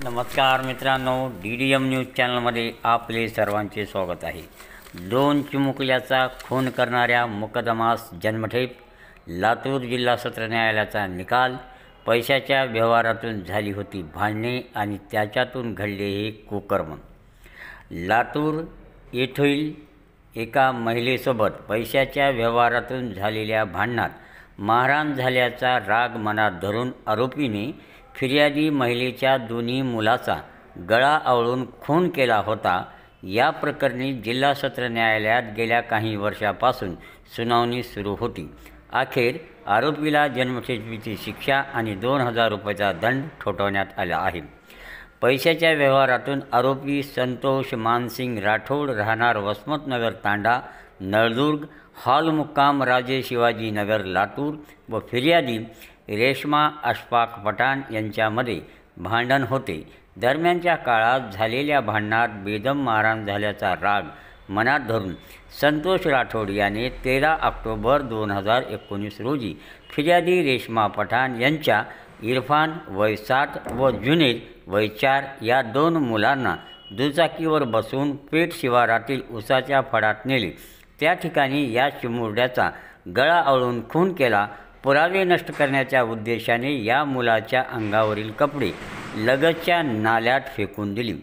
नमस्कार मित्रांनो, DDM news चॅनलमध्ये आपले सर्वांचे स्वागत आहे। दोन चिमुकल्याचा खून करणाऱ्या मुकदमास जन्मठेप। लातूर जिल्हा सत्र न्यायालयाचा निकाल। पैशाच्या व्यवहारातून झाली होती भांडणे आणि त्याच्यातून घडले हे कुकर्म। लातूर येथील एका महिलेसोबत पैशाच्या व्यवहारातून झालेल्या भांडणात मारहाण झाल्याचा राग मनात धरून आरोपीने फिर्यादी महिलेच्या दोन्ही मुलाचा गळा आवळून खून केला होता। या प्रकरणी जिल्हा सत्र न्यायालयात गेल्या काही वर्षापासून सुनावणी सुरू होती। अखेर आरोपीला जन्मठेपेची शिक्षा आणि 2000 रुपयाचा दंड ठोठावण्यात आला आहे। पैशाच्या व्यवहारातून आरोपी संतोष मानसिंग राठोड राहणार वसमतनगर तांडा नळदुर्ग हॉल मुक्काम राजे शिवाजी नगर लातूर व फिर्यादी रेश्मा अशफाक पठाण यांच्यामध्ये भांडण होते। दरम्यानच्या काळात झालेल्या भांडणात बेदम मारहाण झाल्याचा राग मनात धरून संतोष राठोड याने 13 ऑक्टोबर 2019 रोजी फिर्यादी रेश्मा पठाण यांच्या इरफान वय 7 व जुनेद वय 4 या दोन मुलांना दुचाकीवर बसवून पेठ शिवारातील उसाच्या फडात नेले। त्या ठिकाणी या चिमुरड्याचा गळा आवळून खून केला। पुरावे नष्ट करण्याच्या उद्देशाने या मुलाच्या अंगावरील कपडे लगतच्या नाल्यात फेकून दिली।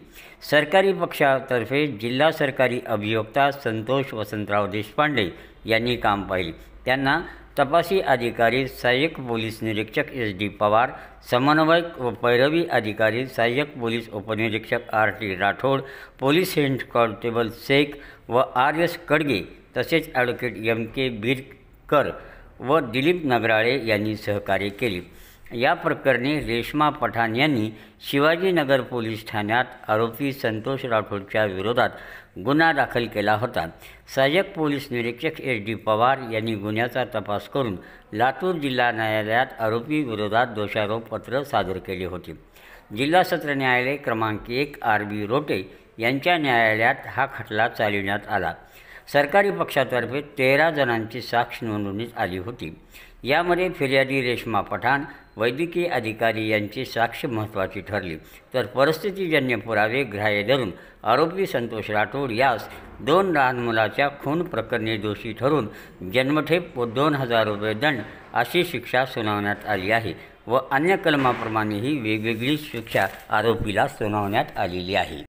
सरकारी पक्षातर्फे जिल्हा सरकारी अभियोक्ता संतोष वसंतराव देशपांडे यांनी काम पाहिले। त्यांना तपासी अधिकारी सहाय्यक पोलीस निरीक्षक SD पवार, समन्वयक व पैरवी अधिकारी सहाय्यक पोलीस उपनिरीक्षक RT Rathod, police head constable Shaikh व RS कडगे तसेच ॲडव्होकेट MK बिरकर व दिलीप नगराळे यांनी सहकार्य केले। या प्रकरणी रेश्मा पठाण यांनी शिवाजीनगर पोलीस ठाण्यात आरोपी संतोष राठोडच्या विरोधात गुन्हा दाखल केला होता। सहाय्यक पोलीस निरीक्षक SD पवार यांनी गुन्ह्याचा तपास करून लातूर जिल्हा न्यायालयात आरोपी विरोधात दोषारोपपत्र सादर केले होते। जिल्हा सत्र न्यायालय क्रमांक 1 RB रोटे यांच्या न्यायालयात हा खटला चालविण्यात आला। सरकारी पक्षातर्फे 13 जणांची साक्ष नोंदवण्यात आली होती। यामध्ये फिर्यादी रेश्मा पठाण, वैद्यकीय अधिकारी यांची साक्ष महत्त्वाची ठरली, तर परिस्थितीजन्य पुरावे ग्राह्य धरून आरोपी संतोष राठोड यास 2 लहान मुलाच्या खून प्रकरणी दोषी ठरवून जन्मठेप व 2000 रुपये दंड अशी शिक्षा सुनावण्यात आली आहे व अन्य कलमाप्रमाणेही वेगवेगळी शिक्षा आरोपीला सुनावण्यात आलेली आहे।